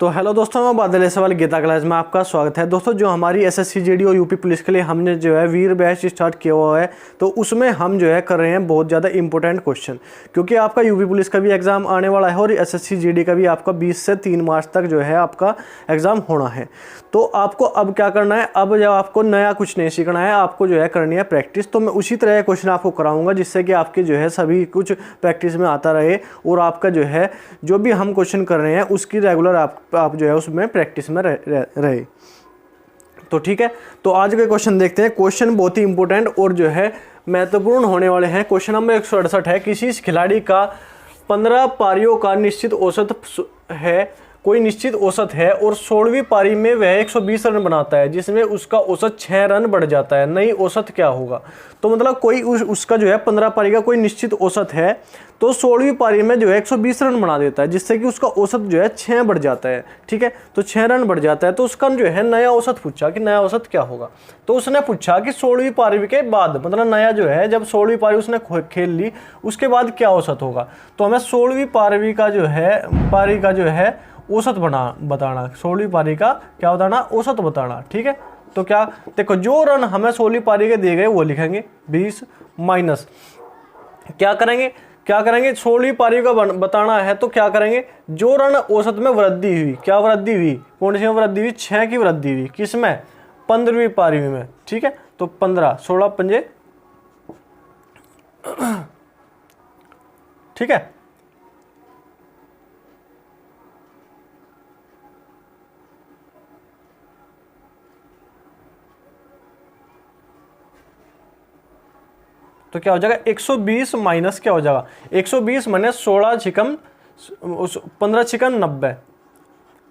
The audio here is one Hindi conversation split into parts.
तो हेलो दोस्तों, मैं बादल सवाल गीता क्लास में आपका स्वागत है। दोस्तों, जो हमारी एसएससी जीडी और यूपी पुलिस के लिए हमने जो है वीर बैच स्टार्ट किया हुआ है, तो उसमें हम जो है कर रहे हैं बहुत ज़्यादा इंपॉर्टेंट क्वेश्चन, क्योंकि आपका यूपी पुलिस का भी एग्ज़ाम आने वाला है और एसएससी जीडी का भी आपका 20 से 3 मार्च तक जो है आपका एग्ज़ाम होना है। तो आपको अब क्या करना है, अब जब आपको नया कुछ नहीं सीखना है, आपको जो है करनी है प्रैक्टिस। तो मैं उसी तरह के क्वेश्चन आपको कराऊंगा जिससे कि आपके जो है सभी कुछ प्रैक्टिस में आता रहे और आपका जो है जो भी हम क्वेश्चन कर रहे हैं उसकी रेगुलर आप जो है उसमें प्रैक्टिस में रहे। तो ठीक है, तो आज के क्वेश्चन देखते हैं। क्वेश्चन बहुत ही इंपॉर्टेंट और जो है महत्वपूर्ण होने वाले हैं। क्वेश्चन नंबर 168 है, किसी खिलाड़ी का 15 पारियों का निश्चित औसत है, कोई निश्चित औसत है और 16वीं पारी में वह 120 रन बनाता है जिसमें उसका औसत 6 रन बढ़ जाता है, नई औसत क्या होगा। तो मतलब कोई उसका जो है 15 पारी का कोई निश्चित औसत है, तो 16वीं पारी में जो है 120 रन बना देता है जिससे कि उसका औसत जो है 6 बढ़ जाता है। ठीक है, तो 6 रन बढ़ जाता है, तो उसका जो है नया औसत पूछा कि नया औसत क्या होगा। तो उसने पूछा कि 16वीं पारी के बाद, मतलब नया जो है जब 16वीं पारी उसने खेल ली उसके बाद क्या औसत होगा। तो हमें 16वीं पारी का जो है औसत बताना, 16वीं पारी का क्या बताना, औसत बताना। ठीक है, तो क्या देखो, जो रन हमें 16वीं पारी के दिए गए वो लिखेंगे 20 माइनस क्या करेंगे 16वीं पारी का बताना है, तो क्या करेंगे, जो रन औसत में वृद्धि हुई, क्या वृद्धि हुई, कौन सी में वृद्धि हुई, 6 की वृद्धि हुई, किसमें, 15वीं पारी में। ठीक है, तो 15 16 पंजे, ठीक है। तो क्या हो जाएगा, 120 माइनस क्या हो जाएगा, 120 माइनस 16 छिकम 15 छिकम 90,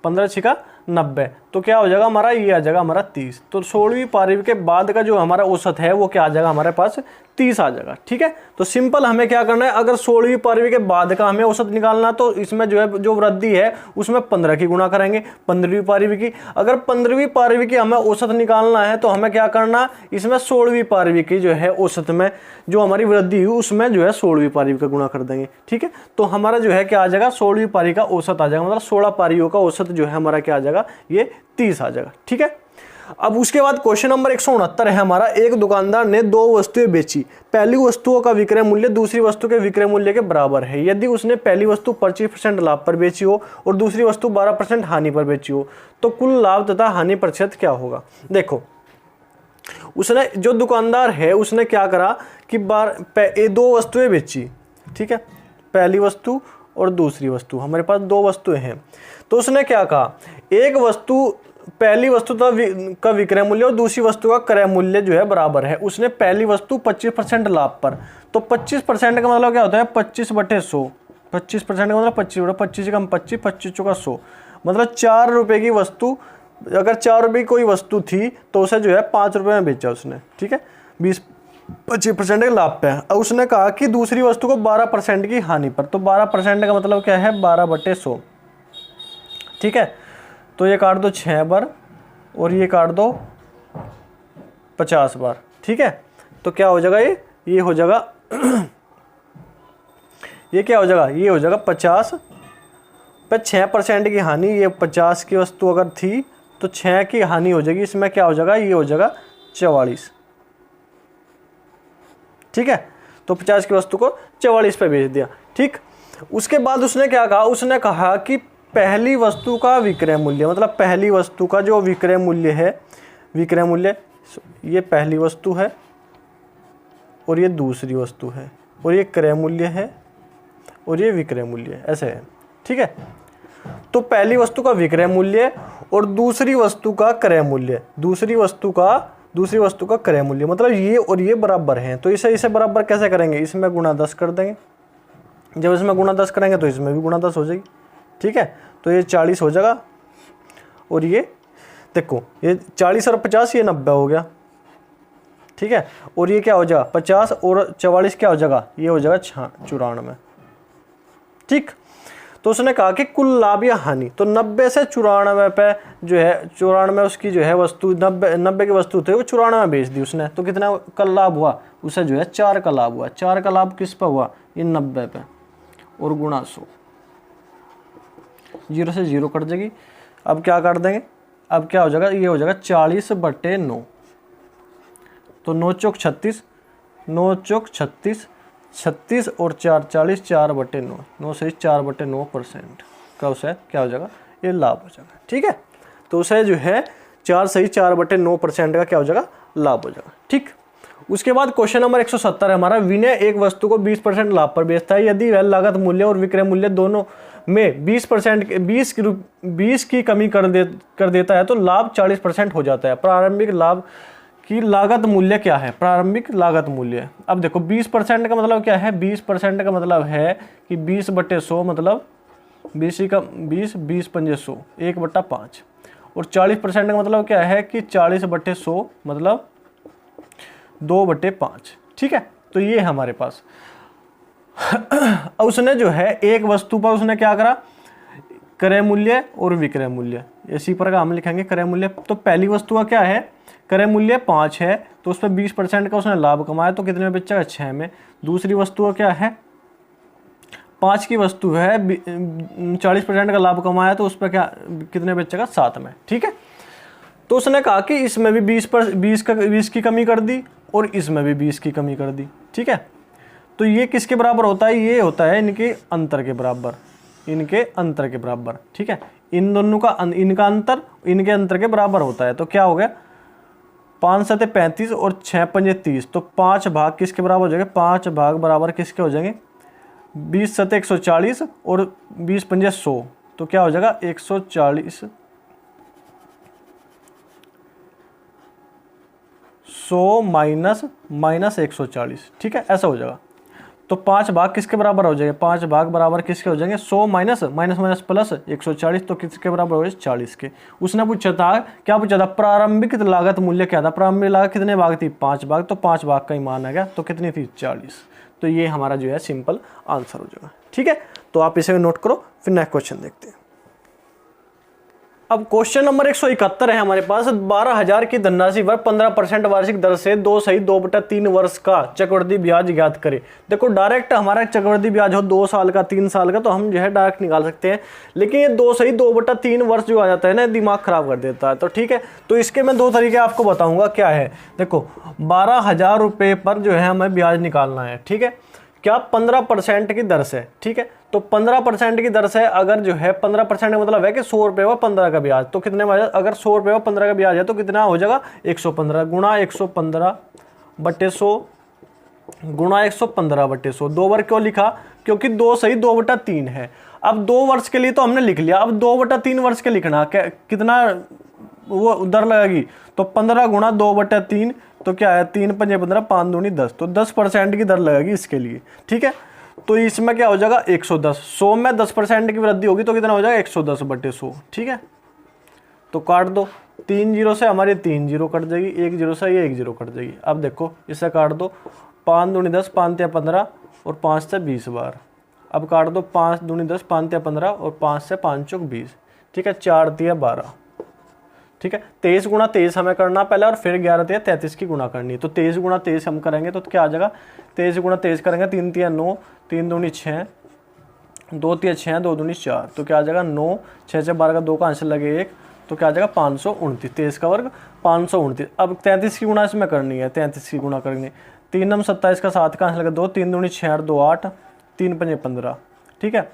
15 छिका 90, तो क्या हो जाएगा हमारा, ये आ जाएगा हमारा 30। तो 16वीं पारी के बाद का जो हमारा औसत है वो क्या आ जाएगा, हमारे पास 30 आ जाएगा। ठीक है, तो सिंपल हमें क्या करना है, अगर 16वीं पारी के बाद का हमें औसत निकालना, तो इसमें जो है जो वृद्धि है उसमें 15 की गुणा करेंगे 15वीं पारी की। अगर 15वीं पारी की हमें औसत निकालना है तो हमें क्या करना, इसमें 16वीं पारी की जो है औसत में जो हमारी वृद्धि हुई उसमें जो है 16वीं पारी का गुणा कर देंगे। ठीक है, तो हमारा जो है क्या आ जाएगा, 16वीं पारी का औसत आ जाएगा, मतलब 16 पारियों का औसत जो है हमारा क्या आ जाएगा, ये 30 आ जाएगा। ठीक है, अब उसके बाद क्वेश्चन नंबर 169 है हमारा, एक दुकानदार ने 2 वस्तुएं बेची, पहली वस्तुओं का विक्रय मूल्य दूसरी वस्तु के विक्रय मूल्य के बराबर है। यदि उसने पहली वस्तु 25% लाभ पर बेची हो और दूसरी वस्तु 12% हानि पर बेची हो, तो कुल लाभ तथा हानि प्रतिशत क्या होगा। देखो, उसने जो दुकानदार है उसने क्या करा कि 2 वस्तुएं बेची। ठीक है, पहली वस्तु और दूसरी वस्तु, हमारे पास 2 वस्तुएं हैं। तो उसने क्या कहा, एक वस्तु, पहली वस्तु का विक्रय मूल्य और दूसरी वस्तु का क्रय मूल्य जो है बराबर है। उसने पहली वस्तु 25% लाभ पर, तो 25% का मतलब क्या होता है, 25/100, 25% का मतलब 25 कम 25, 25 चौका 100, मतलब 4 रुपए की वस्तु, अगर 4 रुपए की कोई वस्तु थी तो उसे जो है 5 रुपए में बेचा उसने। ठीक है, 25% के लाभ पे। अब उसने कहा कि दूसरी वस्तु को 12% की हानि पर, तो 12% का मतलब क्या है, 12/100। ठीक है, तो ये काट दो 6 बार और ये काट दो 50 बार। ठीक है, तो क्या हो जाएगा, ये हो जाएगा ये क्या हो जाएगा, ये हो जाएगा 50 पे 6% की हानि, ये 50 की वस्तु अगर थी तो 6 की हानि हो जाएगी, इसमें क्या हो जाएगा, ये हो जाएगा 44। ठीक है, तो 50 की वस्तु को 44 पे बेच दिया। ठीक, उसके बाद उसने क्या कहा, उसने कहा कि पहली वस्तु का विक्रय मूल्य, मतलब पहली वस्तु का जो विक्रय मूल्य है, विक्रय मूल्य, ये पहली वस्तु है और ये दूसरी वस्तु है और ये क्रय मूल्य है और ये विक्रय मूल्य है, ऐसे है। ठीक है, तो पहली वस्तु का विक्रय मूल्य और दूसरी वस्तु का क्रय मूल्य, दूसरी वस्तु का क्रय मूल्य, मतलब ये और ये बराबर हैं। तो इसे बराबर कैसे करेंगे, इसमें गुणा 10 कर देंगे, जब इसमें गुणा 10 करेंगे तो इसमें भी गुणा 10 हो जाएगी। ठीक है, तो ये 40 हो जाएगा और ये देखो, ये 40 और 50, ये 90 हो गया। ठीक है, और ये क्या हो जाएगा, 50 और 44 क्या हो जाएगा, ये हो जाएगा 94। ठीक, तो उसने कहा कि कुल लाभ या हानि, तो 90 से 94 पे जो है, 94 उसकी जो है वस्तु, 90 की वस्तु थे वो 94 में बेच दी उसने, तो कितना का लाभ हुआ, उसे जो है 4 का लाभ हुआ। 4 का लाभ किस पे हुआ, ये 90 पे, और गुणा 100। जीरो से जीरो कट जाएगी। अब क्या कर देंगे, अब क्या हो जाएगा, ये हो जाएगा 40/9। तो 9 चौक 36, 9 चौक 36, 36 और 4 40, 4/9, 9 से 4/9% का उसे क्या हो जाएगा, ये लाभ हो जाएगा। ठीक है, तो उसे जो है 4/9% का क्या हो जाएगा, लाभ हो जाएगा। ठीक, उसके बाद क्वेश्चन नंबर 170 है हमारा, विनय एक वस्तु को 20% लाभ पर बेचता है। यदि वह लागत मूल्य और विक्रय मूल्य दोनों में 20 की कमी कर देता है तो लाभ 40% हो जाता है। प्रारंभिक लाभ की लागत मूल्य क्या है, प्रारंभिक लागत मूल्य। अब देखो 20% का मतलब क्या है, 20% का मतलब है कि 20/100 मतलब 20 पंजे 100, 1/5। और 40% का मतलब क्या है कि 40/100 मतलब 2/5। ठीक है, तो ये हमारे पास उसने जो है एक वस्तु पर उसने क्या करा, क्रय मूल्य और विक्रय मूल्य, इसी पर हम लिखेंगे क्रय मूल्य। तो पहली वस्तु का क्या है, क्रय मूल्य 5 है, तो उस पर 20% का उसने लाभ कमाया, तो कितने में बेचेगा, 6 में। दूसरी वस्तु का क्या है, 5 की वस्तु है, 40% का लाभ कमाया, तो उस पर क्या कितने बेचेगा, 7 में। ठीक है, तो उसने कहा कि इसमें भी 20 की कमी कर दी और इसमें भी 20 की कमी कर दी। ठीक है, तो ये किसके बराबर होता है, ये होता है इनके अंतर के बराबर, इनके अंतर के बराबर। ठीक है, इन दोनों का इनका अंतर इनके अंतर के बराबर होता है। तो क्या हो गया, 5 7 35 और 6 पंजे 30, तो 5 भाग किसके बराबर हो जाएंगे, 5 भाग बराबर किसके हो जाएंगे, 20 7 140 और 20 पंजे 100, तो क्या हो जाएगा 140 100 माइनस 140। ठीक है, ऐसा हो जाएगा। तो 5 भाग किसके बराबर हो जाएंगे, 5 भाग बराबर किसके हो जाएंगे, 100 माइनस प्लस 140, तो किसके बराबर हो जाएगा, 40 के। उसने पूछा था, क्या पूछा था, प्रारंभिक लागत मूल्य क्या था, प्रारंभिक लागत कितने भाग थी, 5 भाग, तो 5 भाग का ही मान आ गया, तो कितनी थी, 40। तो ये हमारा जो है सिंपल आंसर हो जाएगा। ठीक है, तो आप इसे नोट करो, फिर नेक्स्ट क्वेश्चन देखते हैं। अब क्वेश्चन नंबर 171 है हमारे पास, 12,000 की धनराशि पर 15% वार्षिक दर से 2/3 वर्ष का चक्रवृद्धि ब्याज ज्ञात करें। देखो डायरेक्ट हमारा चक्रवृद्धि ब्याज हो 2 साल का 3 साल का, तो हम जो है डायरेक्ट निकाल सकते हैं, लेकिन ये 2/3 वर्ष जो आ जाता है ना, दिमाग खराब कर देता है। तो ठीक है, तो इसके मैं 2 तरीके आपको बताऊंगा। क्या है, देखो 12,000 रुपये पर जो है हमें ब्याज निकालना है। ठीक है, क्या 15% की दर से। ठीक है, तो 15% की दर से अगर जो है 15% का मतलब है कि 100 रुपये व 15 का ब्याज, तो कितने में, अगर 100 रुपये व 15 का ब्याज है तो कितना हो जाएगा, 115 गुणा 115/100 गुणा 115/100। 2 बार क्यों लिखा, क्योंकि 2/3 है। अब 2 वर्ष के लिए तो हमने लिख लिया, अब 2/3 वर्ष के लिखना कितना वो दर लगेगी, तो 15 गुणा 2/3, तो क्या है 3 पंजे 15, 5 दूनी 10, तो 10% की दर लगेगी इसके लिए। ठीक है, तो इसमें क्या हो जाएगा 110, 100 में 10% की वृद्धि होगी तो कितना हो जाएगा 110/100। ठीक है, तो काट दो, 3 जीरो से हमारी 3 जीरो कट जाएगी, 1 जीरो से ये 1 जीरो कट जाएगी। अब देखो इसे काट दो, 5 दूनी 10, 5 तिया 15 और 5 से 20 बार। अब काट दो, 5 दूनी 10, 5 तिया 15 और 5 से 5 चौक 20। ठीक है, 4 तिया 12। ठीक है, 23 गुणा 23 हमें करना पहले, और फिर 11 तिया 33 की गुणा करनी है। तो 23 गुणा 23 हम करेंगे तो क्या आ जाएगा, 23 गुणा 23 करेंगे, 3 तिया 9, 3 दूनी 6, 2 तिया 6, 2 दूनी 4, तो क्या आ जाएगा 9, 6 से 12 का 2 का आंसर लगे 1, तो क्या आ जाएगा 529, 23 का वर्ग 529। अब 33 की गुणा इसमें करनी है, 33 की गुणा करनी, 3 नम 27 का 7 का आंसर लगे 2, 3 दूनी 6 और 2 8, 3 पंजे 15। ठीक है,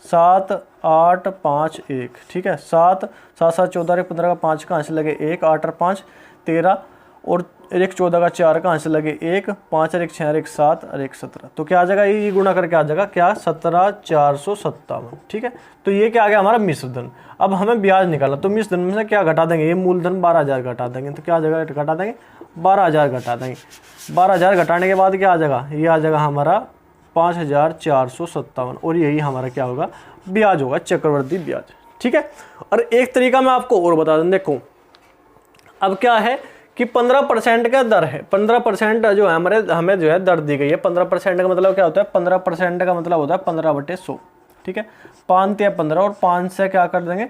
7 8 5 1। ठीक है, 7 7 7 14 और 15 का 5 का आंसर लगे 1, 8 और 5 13 और 1 14 का 4 का आंसर लगे 1, 5 और 1 6 और 1 7 और 1 17, तो क्या आ जाएगा, ये गुणा करके आ जाएगा क्या 17,457। ठीक है, तो ये क्या आ गया हमारा मिश्र धन। अब हमें ब्याज निकालना, तो मिश्र धन में से क्या घटा देंगे, ये मूलधन 12,000 घटा देंगे, तो क्या आ जाएगा, घटा देंगे 12,000 घटा देंगे। 12,000 घटाने के बाद क्या आ जाएगा, ये आ जाएगा हमारा 5,457, और यही हमारा क्या होगा, ब्याज होगा, चक्रवृद्धि ब्याज। ठीक है, और एक तरीका मैं आपको और बता दूं, देखो अब क्या है कि 15% का दर है, 15% जो है हमें जो है दर दी गई है। 15% का मतलब क्या होता है, 15% का मतलब होता है 15/100। ठीक है, 5 तिया 15 और 5 से क्या कर देंगे,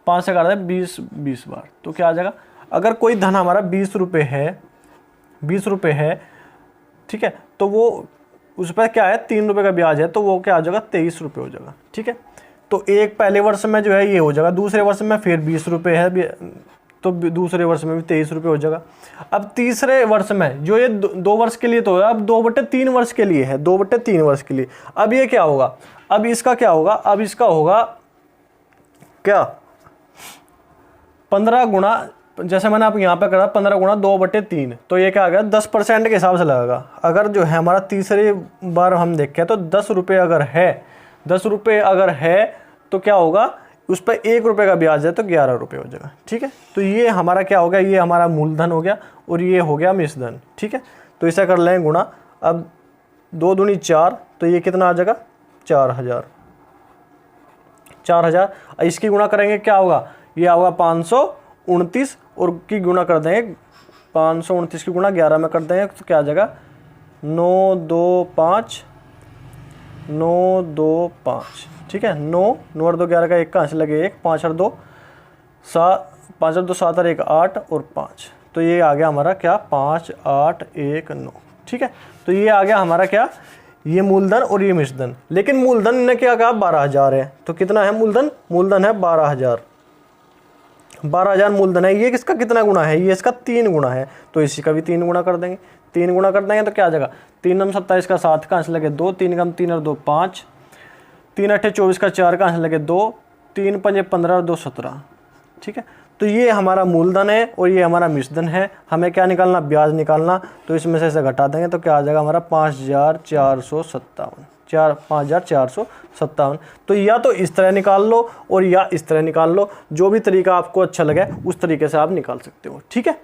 5 से काट दें 20 बार, तो क्या आ जाएगा, अगर कोई धन हमारा 20 रुपये है, ठीक है, तो वो उस पर क्या है 3 रुपये का ब्याज है, तो वो क्या आ जाएगा 23 रुपये हो जाएगा। ठीक है, तो एक पहले वर्ष में जो है ये हो जाएगा, दूसरे वर्ष में फिर 20 रुपये है, तो दूसरे वर्ष में भी 23 रुपये हो जाएगा। अब तीसरे वर्ष में जो ये 2 वर्ष के लिए तो है, अब 2/3 वर्ष के लिए है, 2/3 वर्ष के लिए। अब ये क्या होगा, अब इसका क्या होगा, अब इसका होगा क्या 15 गुणा, जैसे मैंने आप यहाँ पे करा 15 गुणा 2/3, तो ये क्या आ गया 10% के हिसाब से लगेगा। अगर जो है हमारा तीसरी बार हम देखें तो 10 रुपये अगर है, 10 रुपये अगर है तो क्या होगा, उस पर 1 रुपये का ब्याज है तो 11 रुपये हो जाएगा। ठीक है, तो ये हमारा क्या हो गया, ये हमारा मूलधन हो गया और ये हो गया मिश्रधन। ठीक है, तो इसे कर लें गुणा। अब 2 दूनी 4, तो ये कितना आ जाएगा 4000। इसकी गुणा करेंगे क्या होगा, ये होगा 529 और की गुणा कर देंगे 529 की गुणा 11 में कर देंगे तो क्या आ जाएगा 925। ठीक है, 9 और 2 11 का 1 कहाँ से लगे 1, 5 और 2 7, 5 और 2 7 और 1 8 और 5, तो ये आ गया हमारा क्या 5 8 1 9। ठीक है, तो ये आ गया हमारा क्या, ये मूलधन और ये मिश्रधन। लेकिन मूलधन ने क्या कहा 12,000 है, तो कितना है मूलधन, मूलधन है 12,000 मूलधन है। ये किसका कितना गुणा है, ये इसका 3 गुणा है, तो इसी का भी 3 गुणा कर देंगे। 3 गुणा कर देंगे तो क्या आ जाएगा 3 9 27 का 7 कहाँ से लगे 2, 3 कम 3 और 2 5, 3 8 24 का 4 कहाँ से लगे 2, 3 5 15 और 2 17। ठीक है, तो ये हमारा मूलधन है और ये हमारा मिश्रधन है। हमें क्या निकालना, ब्याज निकालना, तो इसमें से घटा देंगे तो क्या आ जाएगा हमारा 5,457। तो या तो इस तरह निकाल लो और या इस तरह निकाल लो, जो भी तरीका आपको अच्छा लगे उस तरीके से आप निकाल सकते हो। ठीक है,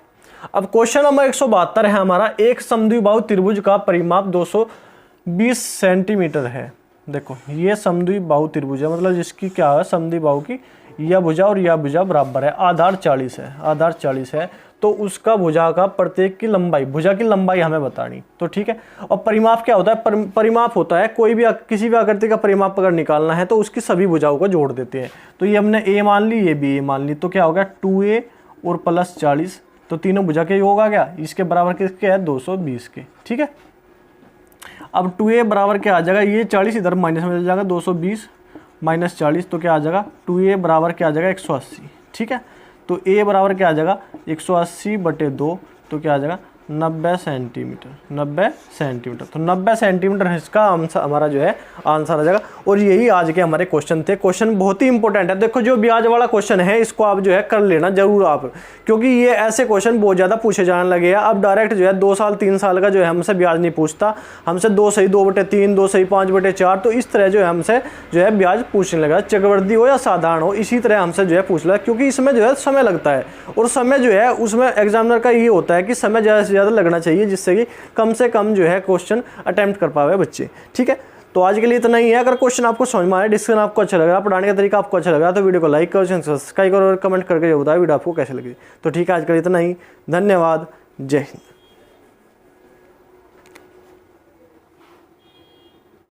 अब क्वेश्चन नंबर 172 है हमारा, एक समद्विबाहु त्रिभुज का परिमाप 220 सेंटीमीटर है। देखो ये समद्विबाहु त्रिभुज है, मतलब जिसकी क्या है समद्विबाहु की यह भुजा और यह भुजा बराबर है, आधार 40 है, आधार 40 है, तो उसका भुजा का प्रत्येक की लंबाई, भुजा की लंबाई हमें बतानी। तो ठीक है, और परिमाप क्या होता है, परिमाप होता है कोई भी किसी भी आकृति का परिमाप अगर निकालना है तो उसकी सभी भुजाओं को जोड़ देते हैं। तो ये हमने a मान ली, ये भी a मान ली, तो क्या हो गया 2a और प्लस 40, तो तीनों भुजा के योग आ गया, इसके बराबर किसके है 220 के। ठीक है, अब 2a बराबर क्या आ जाएगा, ये 40 इधर माइनस में चल जाएगा, 220 माइनस 40, तो क्या आ जाएगा 2a बराबर क्या आ जाएगा 180। ठीक है, तो a बराबर क्या आ जाएगा 180/2, तो क्या आ जाएगा 90 सेंटीमीटर, 90 सेंटीमीटर। तो 90 सेंटीमीटर इसका हमारा जो है आंसर आ जाएगा। और यही आज के हमारे क्वेश्चन थे। क्वेश्चन बहुत ही इंपॉर्टेंट है। देखो जो ब्याज वाला क्वेश्चन है इसको आप जो है कर लेना जरूर आप, क्योंकि ये ऐसे क्वेश्चन बहुत ज़्यादा पूछे जाने लगे हैं। अब डायरेक्ट जो है 2 साल 3 साल का जो है हमसे ब्याज नहीं पूछता, हमसे 2 सही 2/3, 2 सही 5/4, तो इस तरह जो है हमसे जो है ब्याज पूछने लगा, चक्रवृद्धि हो या साधारण हो, इसी तरह हमसे जो है पूछ लगा, क्योंकि इसमें जो है समय लगता है और समय जो है उसमें एग्जामिनर का ये होता है कि समय ज़्यादा से ज़्यादा लगना चाहिए, जिससे कि कम से कम जो है क्वेश्चन अटेम्प्ट कर पावे बच्चे। ठीक है, तो आज के लिए इतना ही है। अगर क्वेश्चन आपको समझ में आया, डिस्कशन आपको अच्छा लगा, पढ़ाने का तरीका आपको अच्छा लगा, तो वीडियो को लाइक करो, सब्सक्राइब करो और कमेंट करके बताओ वीडियो आपको कैसे लगी। तो ठीक है, आज के लिए इतना ही। धन्यवाद, जय हिंद।